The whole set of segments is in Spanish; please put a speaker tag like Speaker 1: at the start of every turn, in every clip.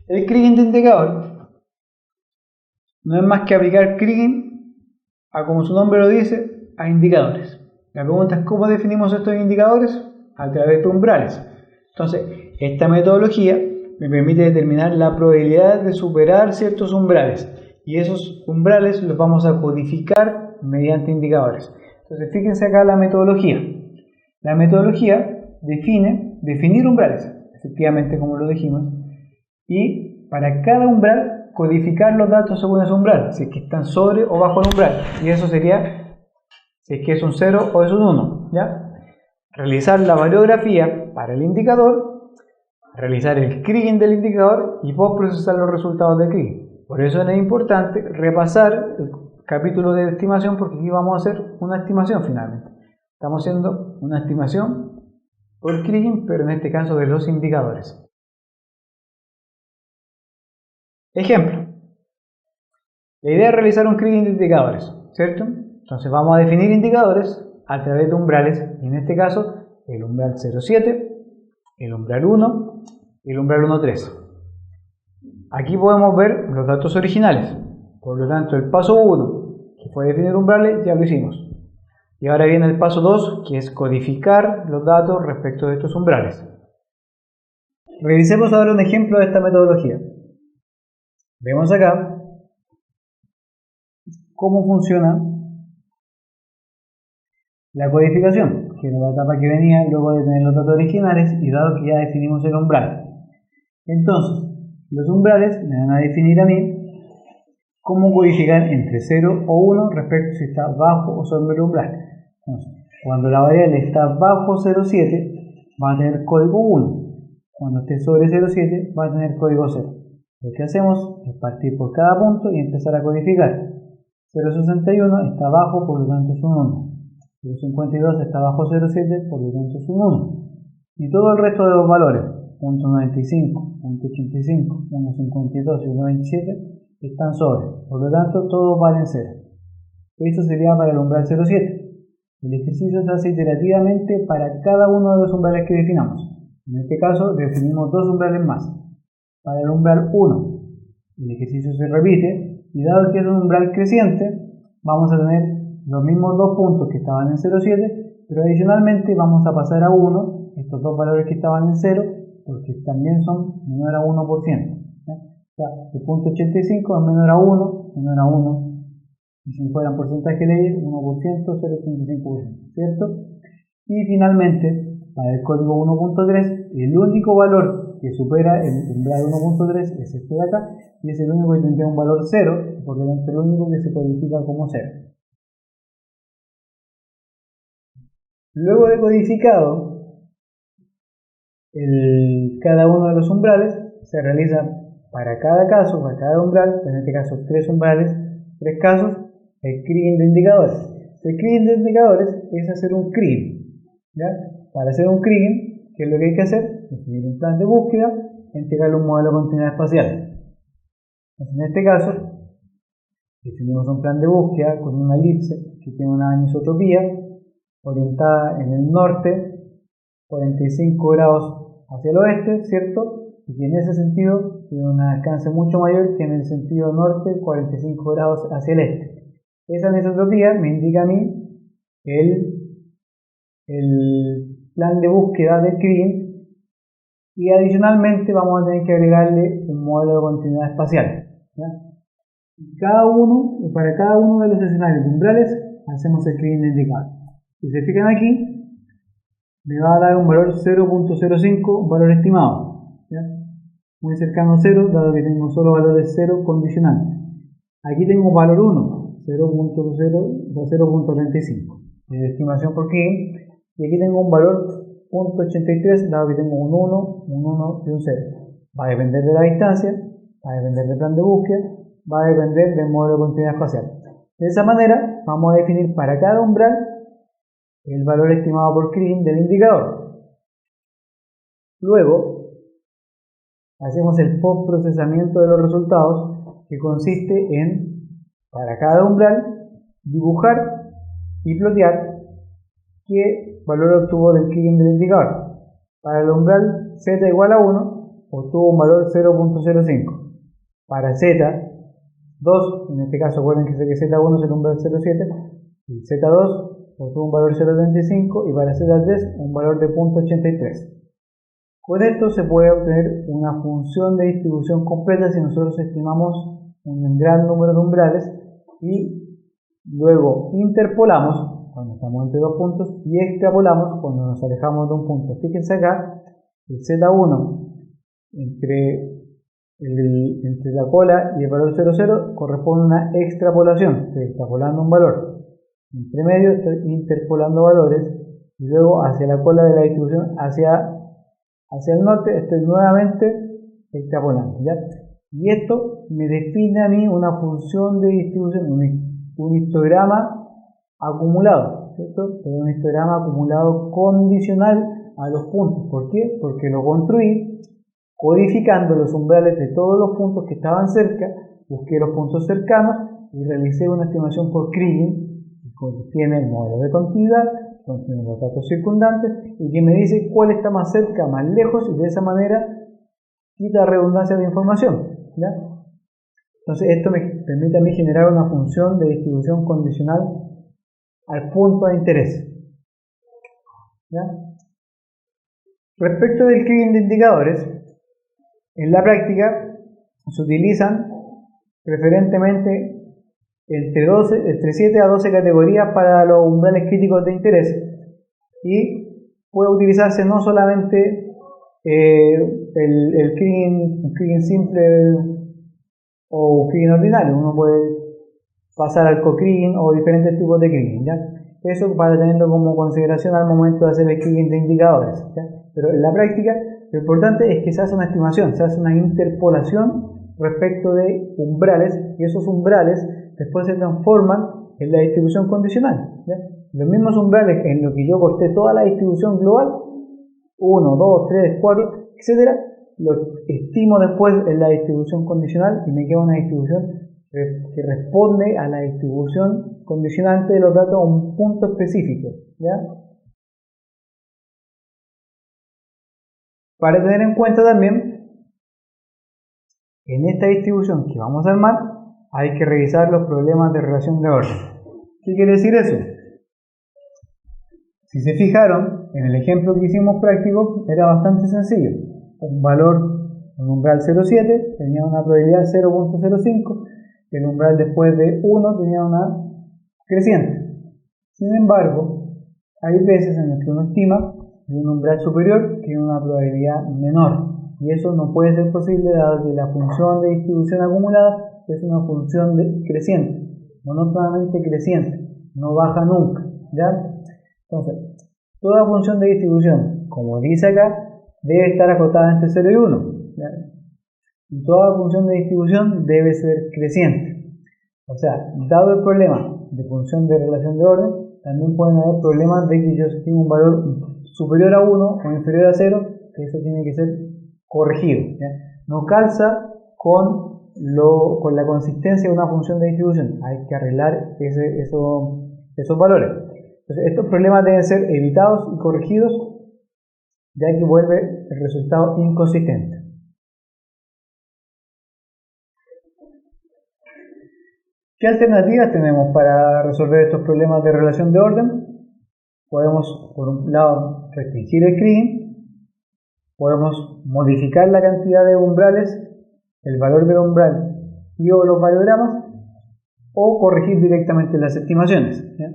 Speaker 1: El kriging de indicador no es más que aplicar kriging a, como su nombre lo dice, a indicadores. La pregunta es ¿cómo definimos estos indicadores? A través de umbrales. Entonces, esta metodología me permite determinar la probabilidad de superar ciertos umbrales y esos umbrales los vamos a codificar mediante indicadores. Entonces, fíjense acá la metodología. La metodología define definir umbrales, efectivamente como lo dijimos, y para cada umbral codificar los datos según ese umbral, si es que están sobre o bajo el umbral, y eso sería si es que es un 0 o es un 1, ¿ya? Realizar la variografía para el indicador, realizar el kriging del indicador y postprocesar los resultados del kriging. Por eso es importante repasar el capítulo de estimación, porque aquí vamos a hacer una estimación finalmente. Estamos haciendo una estimación por kriging, pero en este caso de los indicadores. Ejemplo. La idea es realizar un kriging de indicadores, ¿cierto? Entonces vamos a definir indicadores a través de umbrales, y en este caso el umbral 0,7, el umbral 1 y el umbral 1,3. Aquí podemos ver los datos originales, por lo tanto el paso 1, que fue definir umbrales, ya lo hicimos. Y ahora viene el paso 2, que es codificar los datos respecto de estos umbrales. Revisemos ahora un ejemplo de esta metodología. Vemos acá cómo funciona la codificación, que era la etapa que venía luego de tener los datos originales y dado que ya definimos el umbral. Entonces, los umbrales me van a definir a mí cómo codificar entre 0 o 1 respecto si está bajo o sobre el umbral. Entonces, cuando la variable está bajo 0,7 va a tener código 1. Cuando esté sobre 0,7 va a tener código 0. Lo que hacemos es partir por cada punto y empezar a codificar. 0,61 está bajo, por lo tanto es un 1. 0,52 está bajo 0,7, por lo tanto es un 1. Y todo el resto de los valores, 0,95, 0,85, 1,52 y 1,27, están sobre. Por lo tanto, todos valen 0. Esto sería para el umbral 0,7. El ejercicio se hace iterativamente para cada uno de los umbrales que definamos. En este caso, definimos dos umbrales más. Para el umbral 1, el ejercicio se repite, y dado que es un umbral creciente, vamos a tener los mismos dos puntos que estaban en 0,7, pero adicionalmente vamos a pasar a 1, estos dos valores que estaban en 0, porque también son menor a 1%. ¿Ya? O sea, el punto 85 es menor a 1, menor a 1, y si fueran porcentaje leyes, 1%, 0,85%, ¿cierto? Y finalmente, para el código 1.3, el único valor que supera el umbral 1.3 es este de acá, y es el único que tendría un valor 0, por lo tanto el único que se codifica como 0. Luego de codificado cada uno de los umbrales, se realiza para cada caso, para cada umbral, en este caso 3 umbrales, 3 casos, el kriging de indicadores. El kriging de indicadores es hacer un kriging, ¿ya? Para hacer un kriging, ¿qué es lo que hay que hacer? Definir un plan de búsqueda, entregarle un modelo de continuidad espacial. Entonces, en este caso, definimos un plan de búsqueda con una elipse que tiene una anisotropía orientada en el norte, 45 grados hacia el oeste, ¿cierto? Y que en ese sentido tiene un alcance mucho mayor que en el sentido norte, 45 grados hacia el este. Esa anisotropía me indica a mí el plan de búsqueda del kriging, y adicionalmente vamos a tener que agregarle un modelo de continuidad espacial, ¿ya? Para cada uno de los escenarios de umbrales hacemos el kriging de indicador. Si se fijan aquí, me va a dar un valor 0.05, un valor estimado, ¿ya? Muy cercano a 0, dado que tengo solo valores 0 condicionantes. Aquí tengo un valor 1, 0.35 de estimación por kriging, y aquí tengo un valor 0.83, dado que tengo un 1, un 1 y un 0. Va a depender de la distancia, va a depender del plan de búsqueda, va a depender del modelo de continuidad espacial. De esa manera vamos a definir para cada umbral el valor estimado por kriging del indicador. Luego hacemos el postprocesamiento de los resultados, que consiste en, para cada umbral, dibujar y plotear qué valor obtuvo del kriging del indicador. Para el umbral z igual a 1, obtuvo un valor 0.05. Para Z2, en este caso recuerden que Z1 es el umbral 0.7, y Z2 obtuvo un valor 0.35 y para Z3 un valor de 0.83. Con esto se puede obtener una función de distribución completa si nosotros estimamos un gran número de umbrales y luego interpolamos cuando estamos entre dos puntos y extrapolamos cuando nos alejamos de un punto. Fíjense acá, el Z1 entre la cola y el valor 0,0 corresponde a una extrapolación. Estoy extrapolando un valor. Entre medio estoy interpolando valores y luego hacia la cola de la distribución hacia el norte estoy nuevamente extrapolando, ¿ya? Y esto me define a mí una función de distribución, un histograma acumulado, ¿cierto? Un histograma acumulado condicional a los puntos. ¿Por qué? Porque lo construí codificando los umbrales de todos los puntos que estaban cerca, busqué los puntos cercanos y realicé una estimación por Kriging, que contiene el modelo de continuidad, contiene los datos circundantes y que me dice cuál está más cerca, más lejos, y de esa manera quita redundancia de información, ¿ya? Entonces esto me permite a mí generar una función de distribución condicional al punto de interés, ¿ya? Respecto del Kriging de indicadores, en la práctica se utilizan preferentemente entre 7 a 12 categorías para los umbrales críticos de interés y puede utilizarse no solamente el Kriging simple o Kriging ordinario, uno puede pasar al co-Kriging o diferentes tipos de Kriging, ¿ya? Eso para tenerlo como consideración al momento de hacer el Kriging de indicadores, ¿ya? Pero en la práctica lo importante es que se hace una estimación, se hace una interpolación respecto de umbrales y esos umbrales después se transforman en la distribución condicional, ¿ya? Los mismos umbrales en los que yo corté toda la distribución global, 1, 2, 3, 4, etc., los estimo después en la distribución condicional y me queda una distribución que responde a la distribución condicionante de los datos a un punto específico, ¿ya? Para tener en cuenta también, en esta distribución que vamos a armar, hay que revisar los problemas de relación de orden. ¿Qué quiere decir eso? Si se fijaron, en el ejemplo que hicimos práctico, era bastante sencillo. Un umbral 0,7 tenía una probabilidad 0.05, el umbral después de 1 tenía una creciente. Sin embargo, hay veces en las que uno estima que un umbral superior tiene una probabilidad menor, y eso no puede ser posible dado que la función de distribución acumulada es una función creciente, monótonamente creciente, no baja nunca, ¿ya? Entonces, toda función de distribución, como dice acá, debe estar acotada entre 0 y 1, ¿ya? Y toda función de distribución debe ser creciente. O sea, dado el problema de función de relación de orden, también pueden haber problemas de que yo estimo un valor superior a 1 o inferior a 0, que eso tiene que ser corregido, ¿ya? No calza con la consistencia de una función de distribución, hay que arreglar esos valores. Entonces, estos problemas deben ser evitados y corregidos, ya que vuelve el resultado inconsistente. ¿Qué alternativas tenemos para resolver estos problemas de relación de orden? Podemos, por un lado, restringir el Kriging, podemos modificar la cantidad de umbrales, el valor del umbral y o los valiogramas, o corregir directamente las estimaciones, ¿ya?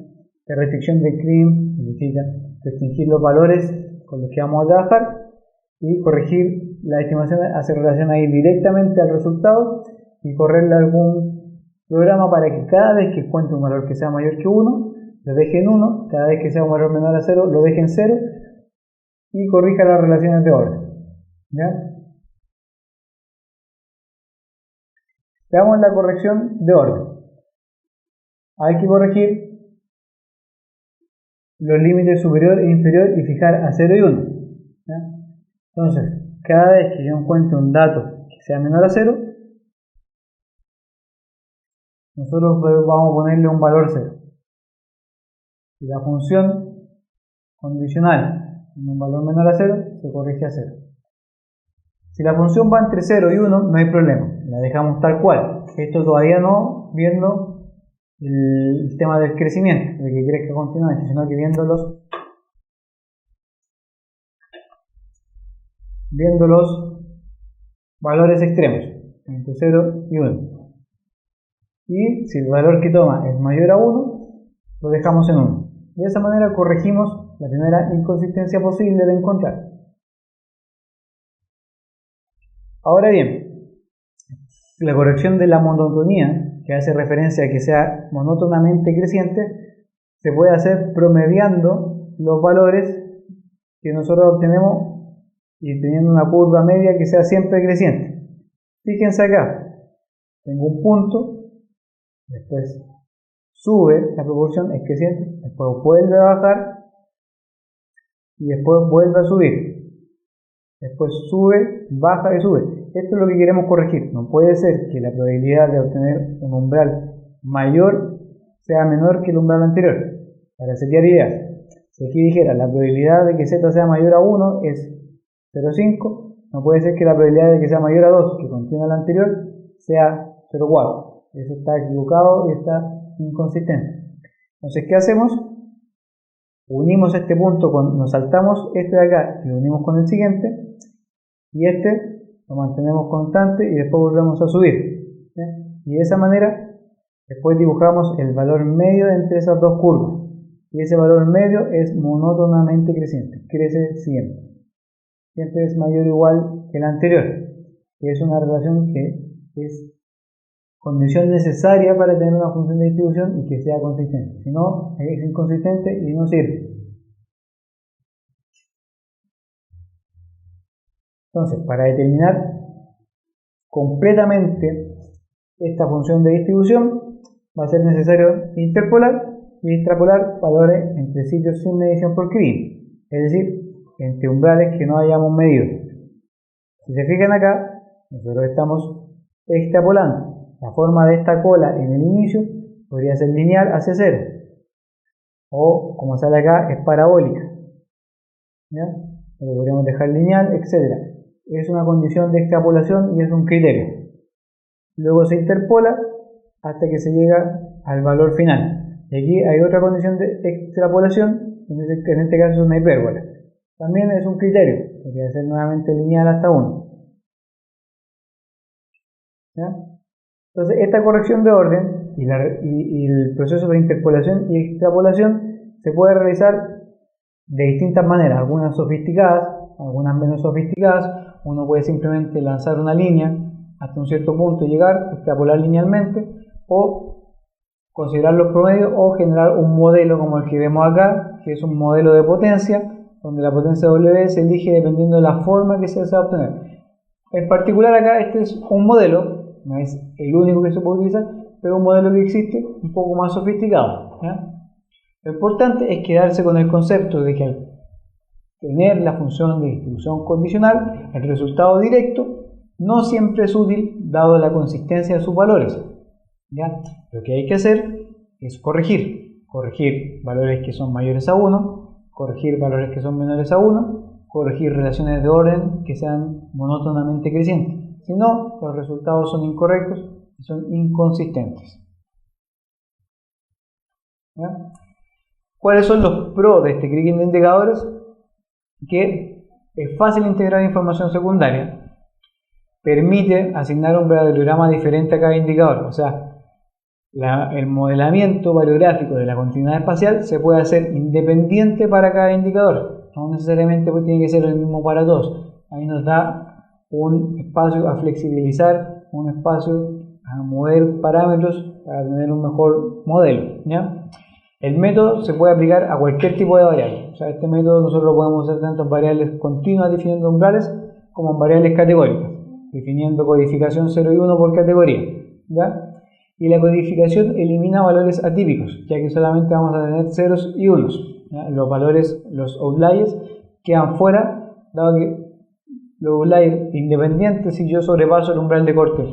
Speaker 1: La restricción del Kriging significa restringir los valores con los que vamos a trabajar y corregir la estimación, hacer relación ahí directamente al resultado y correrle algún programa para que cada vez que encuentre un valor que sea mayor que 1 lo deje en 1, cada vez que sea un valor menor a 0 lo deje en 0 y corrija las relaciones de orden, ¿ya? Veamos la corrección de orden. Hay que corregir los límites superior e inferior y fijar a 0 y 1, ¿ya? Entonces, cada vez que yo encuentre un dato que sea menor a 0, nosotros vamos a ponerle un valor 0. Y la función condicional en un valor menor a 0 se corrige a 0. Si la función va entre 0 y 1, no hay problema, la dejamos tal cual. Esto todavía no viendo el tema del crecimiento, de que crezca continuamente, sino que viendo los valores extremos, entre 0 y 1. Y si el valor que toma es mayor a 1, lo dejamos en 1. De esa manera corregimos la primera inconsistencia posible de encontrar. Ahora bien, la corrección de la monotonía, que hace referencia a que sea monótonamente creciente, se puede hacer promediando los valores que nosotros obtenemos y teniendo una curva media que sea siempre creciente. Fíjense acá, tengo un punto, después sube, la proporción es creciente, después vuelve a bajar y después vuelve a subir. Después sube, baja y sube. Esto es lo que queremos corregir. No puede ser que la probabilidad de obtener un umbral mayor sea menor que el umbral anterior. Para setear ideas, si aquí dijera la probabilidad de que z sea mayor a 1 es 0,5, no puede ser que la probabilidad de que sea mayor a 2, que contiene la anterior, sea 0,4. Eso está equivocado y está inconsistente. Entonces, ¿qué hacemos? Unimos este punto, nos saltamos este de acá y lo unimos con el siguiente, y este lo mantenemos constante y después volvemos a subir. ¿Sí? Y de esa manera después dibujamos el valor medio entre esas dos curvas, y ese valor medio es monótonamente creciente, crece siempre es mayor o igual que el anterior, que es una relación que es condición necesaria para tener una función de distribución y que sea consistente. Si no, es inconsistente y no sirve. Entonces, para determinar completamente esta función de distribución, va a ser necesario interpolar y extrapolar valores entre sitios sin medición por Kriging, es decir, entre umbrales que no hayamos medido. Si se fijan acá, nosotros estamos extrapolando. La forma de esta cola en el inicio podría ser lineal hacia 0, o como sale acá es parabólica, ¿ya? Lo podríamos dejar lineal, etc. Es una condición de extrapolación y es un criterio. Luego se interpola hasta que se llega al valor final. Y aquí hay otra condición de extrapolación, en este caso es una hipérbola. También es un criterio, podría ser nuevamente lineal hasta 1. ¿Ya? Entonces, esta corrección de orden y el proceso de interpolación y extrapolación se puede realizar de distintas maneras, algunas sofisticadas, algunas menos sofisticadas. Uno puede simplemente lanzar una línea hasta un cierto punto y llegar, extrapolar linealmente, o considerar los promedios, o generar un modelo como el que vemos acá, que es un modelo de potencia, donde la potencia W se elige dependiendo de la forma que se desea obtener. En particular acá este es un modelo, no es el único que se puede utilizar, pero un modelo que existe un poco más sofisticado, ¿ya? Lo importante es quedarse con el concepto de que al tener la función de distribución condicional, el resultado directo no siempre es útil dado la consistencia de sus valores, ¿ya? Lo que hay que hacer es corregir valores que son mayores a 1, corregir valores que son menores a 1, corregir relaciones de orden que sean monótonamente crecientes. Si no, los resultados son incorrectos y son inconsistentes. ¿Ya? ¿Cuáles son los pros de este Kriging de indicadores? Que es fácil integrar información secundaria, permite asignar un variograma diferente a cada indicador, o sea, el modelamiento variográfico de la continuidad espacial se puede hacer independiente para cada indicador, no necesariamente tiene que ser el mismo para todos. Ahí nos da un espacio a flexibilizar, un espacio a mover parámetros para tener un mejor modelo, ¿ya? El método se puede aplicar a cualquier tipo de variable. O sea, este método nosotros lo podemos hacer tanto en variables continuas definiendo umbrales como en variables categóricas, definiendo codificación 0 y 1 por categoría, ¿ya? Y la codificación elimina valores atípicos, ya que solamente vamos a tener ceros y unos, ¿ya? Los valores, los outliers, quedan fuera, dado que los outliers independientes, si yo sobrepaso el umbral de corte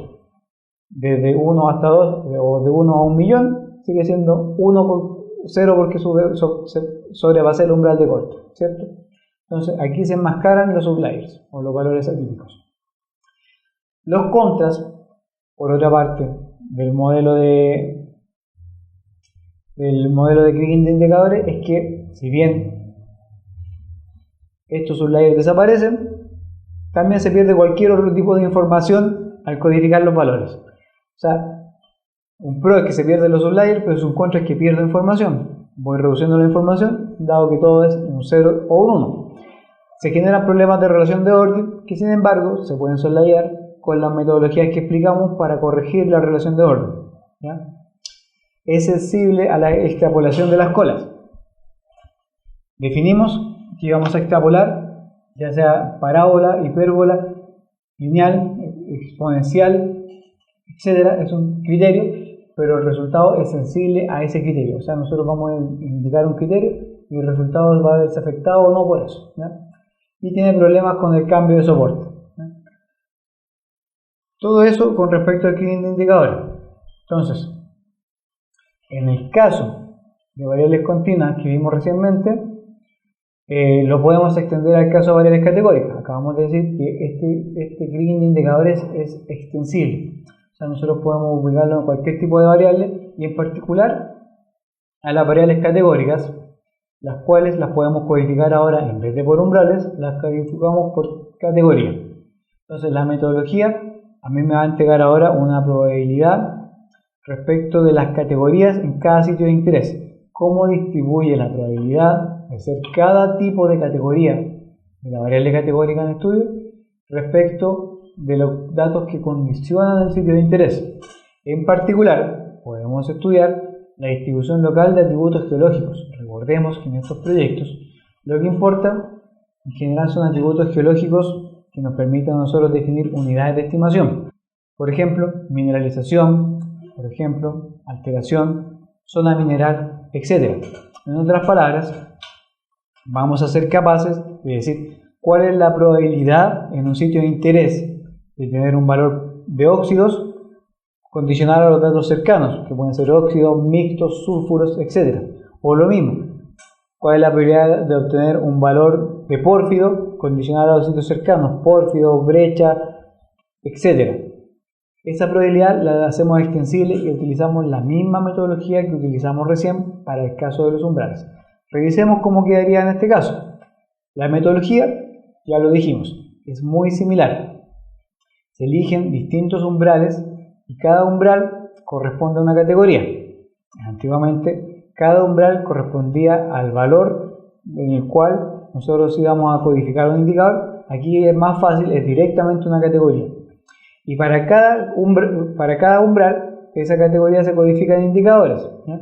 Speaker 1: desde 1 hasta 2 o de 1 a 1 millón, sigue siendo 1 por 0 porque sobrepasé el umbral de corte, ¿cierto? Entonces aquí se enmascaran los outliers o los valores atípicos. Los contras, por otra parte, del modelo de Kriging de indicadores es que, si bien estos sublayers desaparecen, también se pierde cualquier otro tipo de información al codificar los valores. O sea, un pro es que se pierden los sublayers, pero un contra es que pierdo información. Voy reduciendo la información, dado que todo es un 0 o un 1. Se generan problemas de relación de orden que, sin embargo, se pueden soslayar con las metodologías que explicamos para corregir la relación de orden, ¿ya? Es sensible a la extrapolación de las colas. Definimos que íbamos a extrapolar, ya sea parábola, hipérbola, lineal, exponencial, etc. Es un criterio, pero el resultado es sensible a ese criterio. O sea, nosotros vamos a indicar un criterio y el resultado va a verse afectado o no por eso, ¿ya? Y tiene problemas con el cambio de soporte, ¿ya? Todo eso con respecto al kriging de indicadores. Entonces, en el caso de variables continuas que vimos recientemente, lo podemos extender al caso de variables categóricas. Acabamos de decir que este kriging de indicadores es extensible. O sea, nosotros podemos ubicarlo en cualquier tipo de variable y en particular a las variables categóricas, las cuales las podemos codificar ahora, en vez de por umbrales, las codificamos por categoría. Entonces la metodología a mí me va a entregar ahora una probabilidad respecto de las categorías en cada sitio de interés. Cómo distribuye la probabilidad de ser cada tipo de categoría de la variable categórica en estudio respecto de los datos que condicionan el sitio de interés. En particular, podemos estudiar la distribución local de atributos geológicos. Recordemos que en estos proyectos lo que importa en general son atributos geológicos que nos permiten a nosotros definir unidades de estimación. Por ejemplo, mineralización, por ejemplo, alteración, zona mineral, etc. En otras palabras, vamos a ser capaces de decir cuál es la probabilidad en un sitio de interés de tener un valor de óxidos condicional a los datos cercanos, que pueden ser óxidos, mixtos, sulfuros, etc. O lo mismo, cuál es la probabilidad de obtener un valor de pórfido condicional a los sitios cercanos, pórfido, brecha, etc. Esa probabilidad la hacemos extensible y utilizamos la misma metodología que utilizamos recién para el caso de los umbrales. Revisemos cómo quedaría en este caso. La metodología, ya lo dijimos, es muy similar. Se eligen distintos umbrales y cada umbral corresponde a una categoría. Antiguamente, cada umbral correspondía al valor en el cual nosotros íbamos a codificar un indicador. Aquí es más fácil, es directamente una categoría. Y para cada umbral, esa categoría se codifica en indicadores, ¿ya?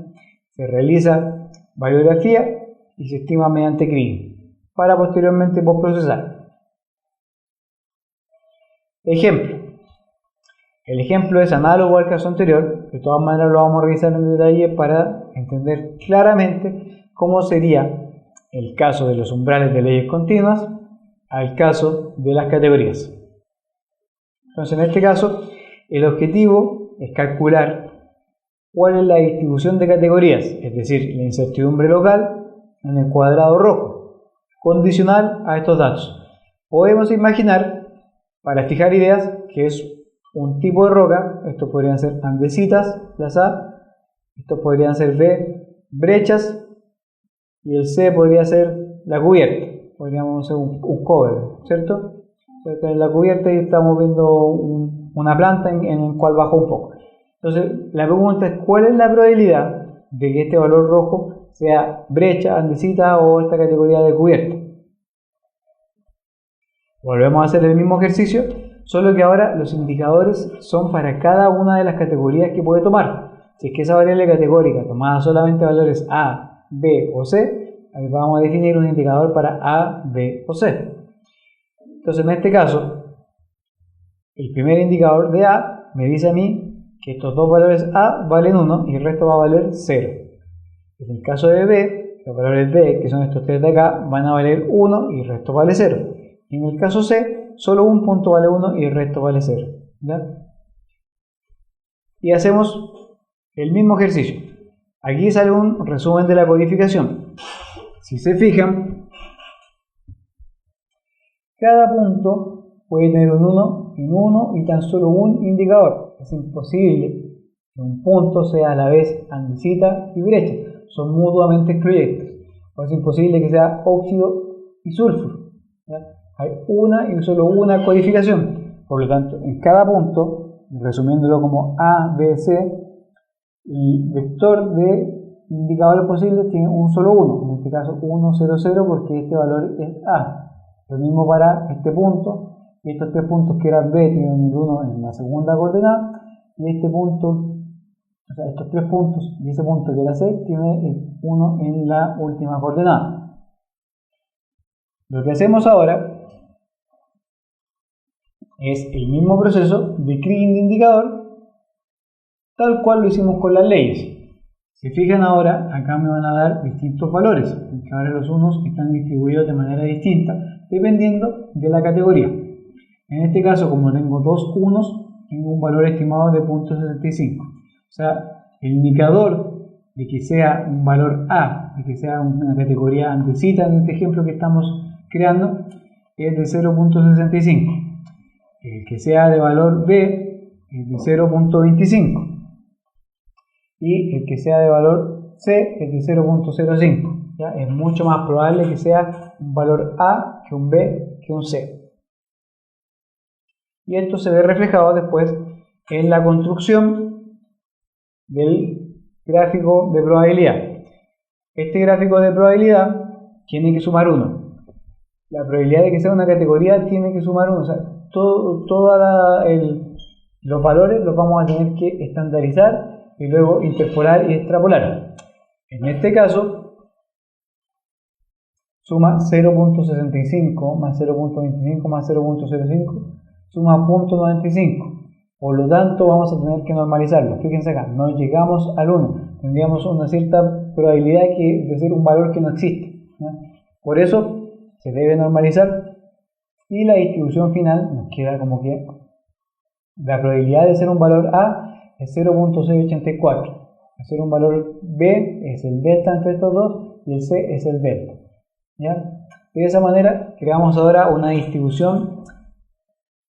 Speaker 1: Se realiza variografía y se estima mediante kriging para posteriormente postprocesar. Ejemplo. El ejemplo es análogo al caso anterior, de todas maneras lo vamos a revisar en detalle para entender claramente cómo sería el caso de los umbrales de leyes continuas al caso de las categorías. Entonces, en este caso, el objetivo es calcular cuál es la distribución de categorías, es decir, la incertidumbre local en el cuadrado rojo, condicional a estos datos. Podemos imaginar, para fijar ideas, que es un tipo de roca. Estos podrían ser andesitas, las A, estos podrían ser B, brechas, y el C podría ser la cubierta, podríamos hacer un cover, ¿cierto? En la cubierta y estamos viendo una planta en la cual bajó un poco. Entonces la pregunta es ¿cuál es la probabilidad de que este valor rojo sea brecha, andesita o esta categoría de cubierta? Volvemos a hacer el mismo ejercicio, solo que ahora los indicadores son para cada una de las categorías que puede tomar. Si es que esa variable categórica tomaba solamente valores A, B o C, ahí vamos a definir un indicador para A, B o C. Entonces en este caso, el primer indicador de A me dice a mí que estos dos valores A valen 1 y el resto va a valer 0. En el caso de B, los valores B, que son estos tres de acá, van a valer 1 y el resto vale 0. Y en el caso C, solo un punto vale 1 y el resto vale 0. ¿Ya? Y hacemos el mismo ejercicio. Aquí sale un resumen de la codificación. Si se fijan, cada punto puede tener un 1 en uno y tan solo un indicador. Es imposible que un punto sea a la vez andesita y brecha, son mutuamente excluyentes. O es imposible que sea óxido y sulfuro, ¿ya? Hay una y solo una codificación. Por lo tanto, en cada punto, resumiéndolo como A, B, C, el vector de indicadores posibles tiene un solo 1, en este caso 1, 0, 0, porque este valor es A. Lo mismo para este punto, y estos tres puntos que eran B tienen el 1 en la segunda coordenada, y este punto, o sea, estos tres puntos y ese punto que era C tiene el 1 en la última coordenada. Lo que hacemos ahora es el mismo proceso de Kriging de indicador, tal cual lo hicimos con las leyes. Si fijan ahora, acá me van a dar distintos valores, porque ahora los unos están distribuidos de manera distinta, dependiendo de la categoría. En este caso, como tengo dos unos, tengo un valor estimado de 0.75. O sea, el indicador de que sea un valor A, de que sea una categoría andesita en este ejemplo que estamos creando, es de 0.65. El que sea de valor B es de 0.25. Y el que sea de valor C es de 0.05. ¿Ya? Es mucho más probable que sea un valor A que un B que un C. Y esto se ve reflejado después en la construcción del gráfico de probabilidad. Este gráfico de probabilidad tiene que sumar 1. La probabilidad de que sea una categoría tiene que sumar 1. O sea, los valores los vamos a tener que estandarizar y luego interpolar y extrapolar. En este caso, suma 0.65 más 0.25 más 0.05, suma 0.95. Por lo tanto, vamos a tener que normalizarlo. Fíjense acá, no llegamos al 1. Tendríamos una cierta probabilidad de ser un valor que no existe, ¿no? Por eso, se debe normalizar. Y la distribución final nos queda como que la probabilidad de ser un valor A es 0.684. De ser un valor B es el delta entre estos dos y el C es el delta. ¿Ya? De esa manera creamos ahora una distribución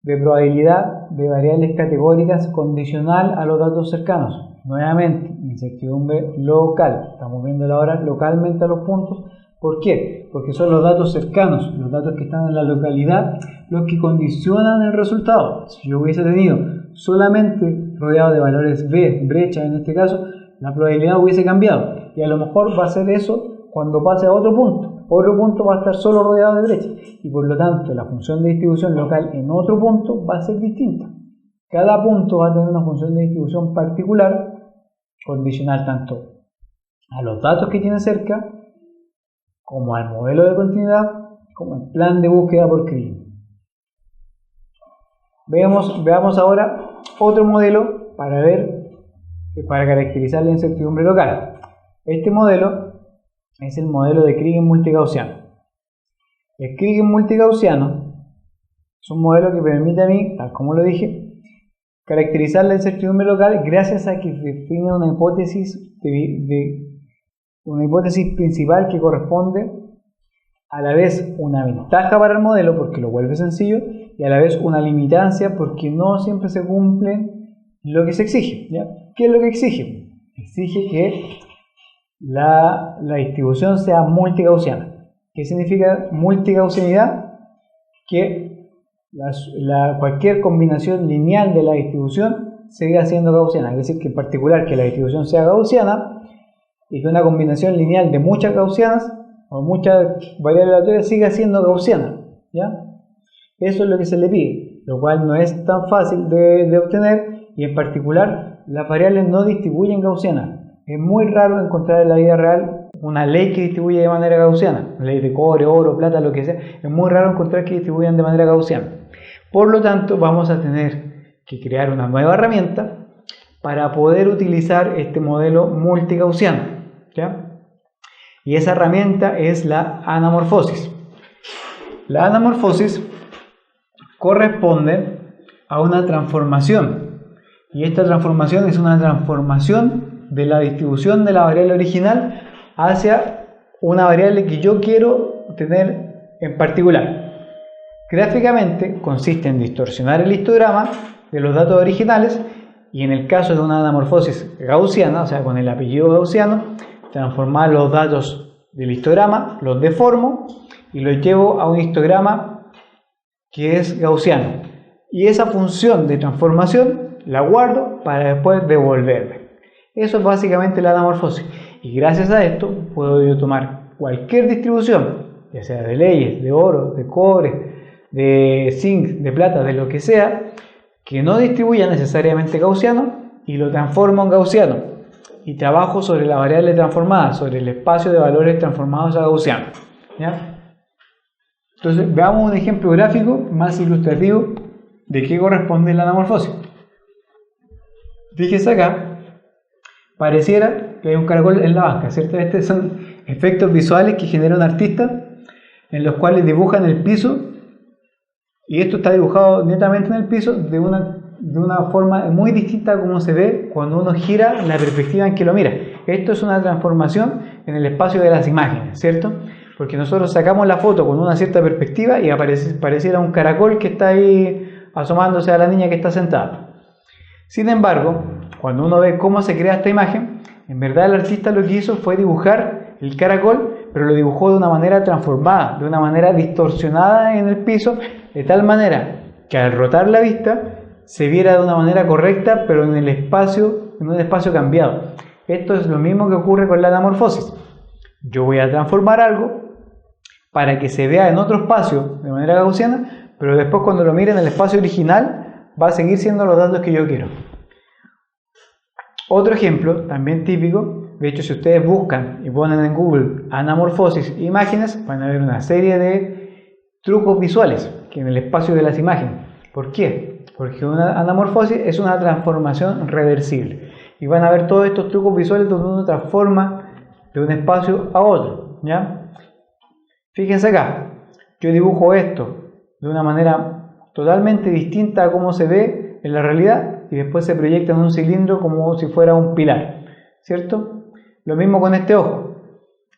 Speaker 1: de probabilidad de variables categóricas condicional a los datos cercanos. Nuevamente, incertidumbre local. Estamos viendo ahora localmente a los puntos. ¿Por qué? Porque son los datos cercanos, los datos que están en la localidad, los que condicionan el resultado. Si yo hubiese tenido solamente rodeado de valores B, brecha en este caso, la probabilidad hubiese cambiado. Y a lo mejor va a ser eso cuando pase a otro punto. Otro punto va a estar solo rodeado de brecha. Y por lo tanto, la función de distribución local en otro punto va a ser distinta. Cada punto va a tener una función de distribución particular, condicional tanto a los datos que tiene cerca, como al modelo de continuidad, como el plan de búsqueda por Kriging. Veamos ahora otro modelo para caracterizar la incertidumbre local. Este modelo es el modelo de Kriging multigaussiano. El Kriging multigaussiano es un modelo que permite a mí, tal como lo dije, caracterizar la incertidumbre local gracias a que define una hipótesis una hipótesis principal que corresponde a la vez una ventaja para el modelo porque lo vuelve sencillo y a la vez una limitancia porque no siempre se cumple lo que se exige, ¿ya? ¿Qué es lo que exige? Exige que la distribución sea multigaussiana. ¿Qué significa multigaussianidad? Que cualquier combinación lineal de la distribución siga siendo gaussiana, es decir, que en particular que la distribución sea gaussiana y que una combinación lineal de muchas gaussianas o muchas variables aleatorias siga siendo gaussiana, ¿ya? Eso es lo que se le pide, lo cual no es tan fácil de obtener y en particular las variables no distribuyen gaussiana. Es muy raro encontrar en la vida real una ley que distribuye de manera gaussiana, ley de cobre, oro, plata, lo que sea. Es muy raro encontrar que distribuyan de manera gaussiana. Por lo tanto, vamos a tener que crear una nueva herramienta para poder utilizar este modelo multigaussiano, ¿ya? Y esa herramienta es la anamorfosis. La anamorfosis corresponde a una transformación y esta transformación es una transformación de la distribución de la variable original hacia una variable que yo quiero tener en particular. Gráficamente consiste en distorsionar el histograma de los datos originales y en el caso de una anamorfosis gaussiana, o sea con el apellido gaussiano, transformar los datos del histograma, los deformo y los llevo a un histograma que es gaussiano. Y esa función de transformación la guardo para después devolverme. Eso es básicamente la anamorfosis. Y gracias a esto puedo yo tomar cualquier distribución, ya sea de leyes, de oro, de cobre, de zinc, de plata, de lo que sea, que no distribuya necesariamente gaussiano y lo transformo en gaussiano y trabajo sobre la variable transformada, sobre el espacio de valores transformados a gaussiano, ¿ya? Entonces veamos un ejemplo gráfico más ilustrativo de qué corresponde la anamorfosis. Fíjese acá, pareciera que hay un caracol en la banca, ¿cierto? Estos son efectos visuales que genera un artista en los cuales dibujan el piso. Y esto está dibujado netamente en el piso de una forma muy distinta a como se ve cuando uno gira la perspectiva en que lo mira. Esto es una transformación en el espacio de las imágenes, ¿cierto? Porque nosotros sacamos la foto con una cierta perspectiva y pareciera un caracol que está ahí asomándose a la niña que está sentada. Sin embargo, cuando uno ve cómo se crea esta imagen, en verdad el artista lo que hizo fue dibujar el caracol, pero lo dibujó de una manera transformada, de una manera distorsionada en el piso, de tal manera que al rotar la vista se viera de una manera correcta, pero en un espacio cambiado. Esto es lo mismo que ocurre con la anamorfosis. Yo voy a transformar algo para que se vea en otro espacio de manera gaussiana, pero después cuando lo mire en el espacio original va a seguir siendo los datos que yo quiero. Otro ejemplo, también típico, de hecho si ustedes buscan y ponen en Google anamorfosis e imágenes, van a ver una serie de trucos visuales que en el espacio de las imágenes. ¿Por qué? Porque una anamorfosis es una transformación reversible. Y van a ver todos estos trucos visuales donde uno transforma de un espacio a otro, ¿ya? Fíjense acá, yo dibujo esto de una manera totalmente distinta a cómo se ve en la realidad y después se proyecta en un cilindro como si fuera un pilar, ¿cierto? Lo mismo con este ojo.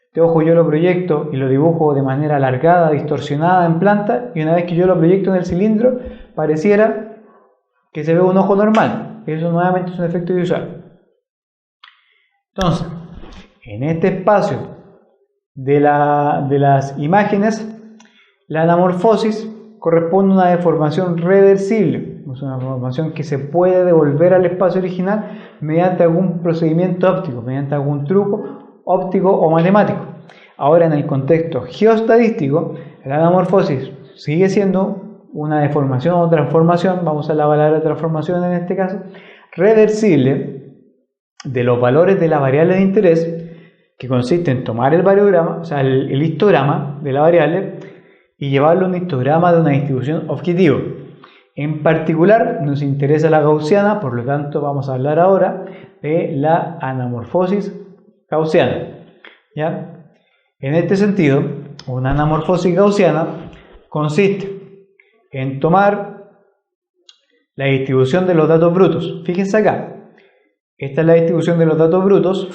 Speaker 1: Este ojo yo lo proyecto y lo dibujo de manera alargada, distorsionada en planta, y una vez que yo lo proyecto en el cilindro, pareciera que se ve un ojo normal. Eso nuevamente es un efecto visual. Entonces, en este espacio de las imágenes, la anamorfosis corresponde a una deformación reversible. Es una deformación que se puede devolver al espacio original mediante algún procedimiento óptico, mediante algún truco óptico o matemático. Ahora, en el contexto geostadístico, la anamorfosis sigue siendo una deformación o transformación, vamos a la palabra transformación en este caso, reversible de los valores de la variable de interés, que consiste en tomar el variograma, o sea, el histograma de la variable y llevarlo a un histograma de una distribución objetivo. En particular nos interesa la gaussiana, por lo tanto vamos a hablar ahora de la anamorfosis gaussiana, ¿ya? En este sentido, una anamorfosis gaussiana consiste en tomar la distribución de los datos brutos. Fíjense acá, esta es la distribución de los datos brutos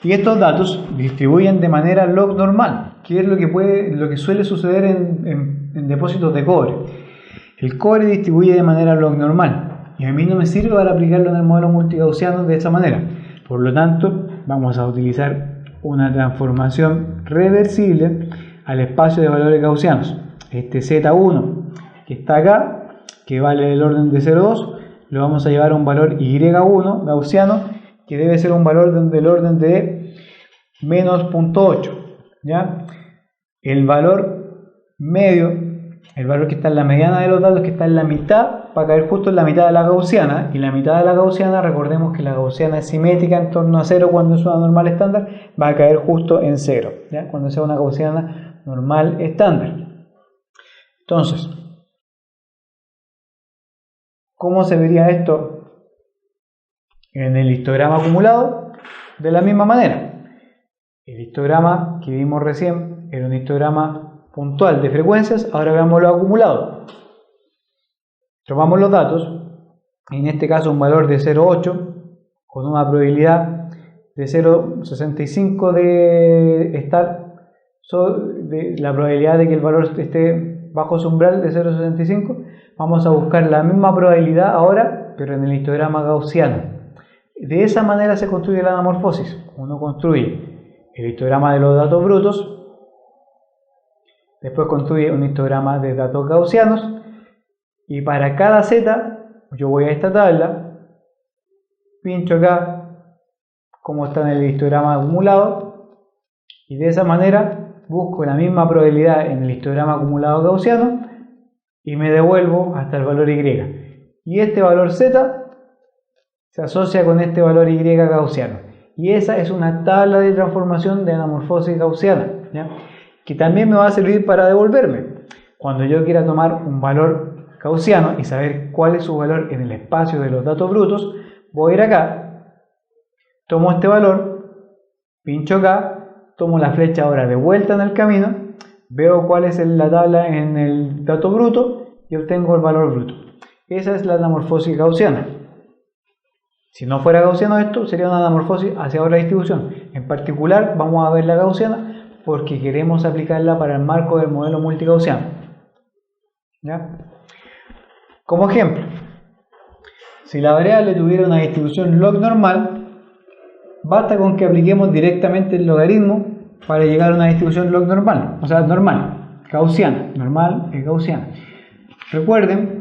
Speaker 1: y estos datos distribuyen de manera log normal, que es lo que suele suceder en depósitos de cobre. El cobre distribuye de manera log normal y a mí no me sirve para aplicarlo en el modelo multigaussiano de esa manera. Por lo tanto, vamos a utilizar una transformación reversible al espacio de valores gaussianos. Este Z1 que está acá, que vale del orden de 0,2, lo vamos a llevar a un valor Y1 gaussiano, que debe ser un valor del orden de menos 0.8, ¿ya? El valor medio, el valor que está en la mediana de los datos, que está en la mitad, va a caer justo en la mitad de la gaussiana, y la mitad de la gaussiana, recordemos que la gaussiana es simétrica en torno a 0 cuando es una normal estándar, va a caer justo en 0, ¿ya? Cuando sea una gaussiana normal estándar. Entonces, ¿cómo se vería esto en el histograma acumulado? De la misma manera. El histograma que vimos recién era un histograma puntual de frecuencias, ahora veamos lo acumulado. Tomamos los datos, en este caso un valor de 0,8 con una probabilidad de 0,65 de estar, de la probabilidad de que el valor esté bajo su umbral de 0,65, vamos a buscar la misma probabilidad ahora, pero en el histograma gaussiano. De esa manera se construye la anamorfosis. Uno construye el histograma de los datos brutos, después construye un histograma de datos gaussianos, y para cada z yo voy a esta tabla, pincho acá cómo está en el histograma acumulado, y de esa manera busco la misma probabilidad en el histograma acumulado gaussiano y me devuelvo hasta el valor y. Y este valor z se asocia con este valor y gaussiano. Y esa es una tabla de transformación de anamorfosis gaussiana, ¿ya? Que también me va a servir para devolverme. Cuando yo quiera tomar un valor gaussiano y saber cuál es su valor en el espacio de los datos brutos, voy a ir acá, tomo este valor, pincho acá, tomo la flecha ahora de vuelta en el camino, veo cuál es la tabla en el dato bruto y obtengo el valor bruto. Esa es la anamorfosis gaussiana. Si no fuera gaussiano esto, sería una anamorfosis hacia otra distribución. En particular, vamos a ver la gaussiana porque queremos aplicarla para el marco del modelo multigaussiano. ¿Ya? Como ejemplo, si la variable tuviera una distribución log normal, basta con que apliquemos directamente el logaritmo para llegar a una distribución log normal, o sea, normal, gaussiana. Normal es gaussiana. Recuerden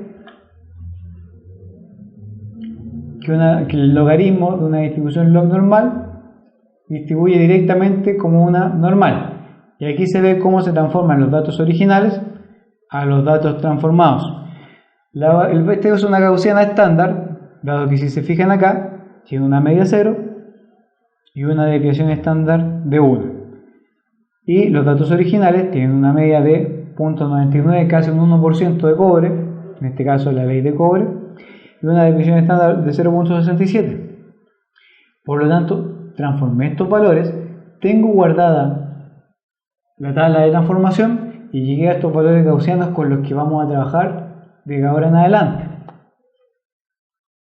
Speaker 1: que el logaritmo de una distribución log normal distribuye directamente como una normal. Y aquí se ve cómo se transforman los datos originales a los datos transformados. Este es una gaussiana estándar, dado que si se fijan acá, tiene una media 0 y una desviación estándar de 1. Y los datos originales tienen una media de 0.99, casi un 1% de cobre, en este caso la ley de cobre, y una desviación estándar de 0.67. Por lo tanto, transformé estos valores, tengo guardada la tabla de transformación y llegué a estos valores gaussianos con los que vamos a trabajar de ahora en adelante.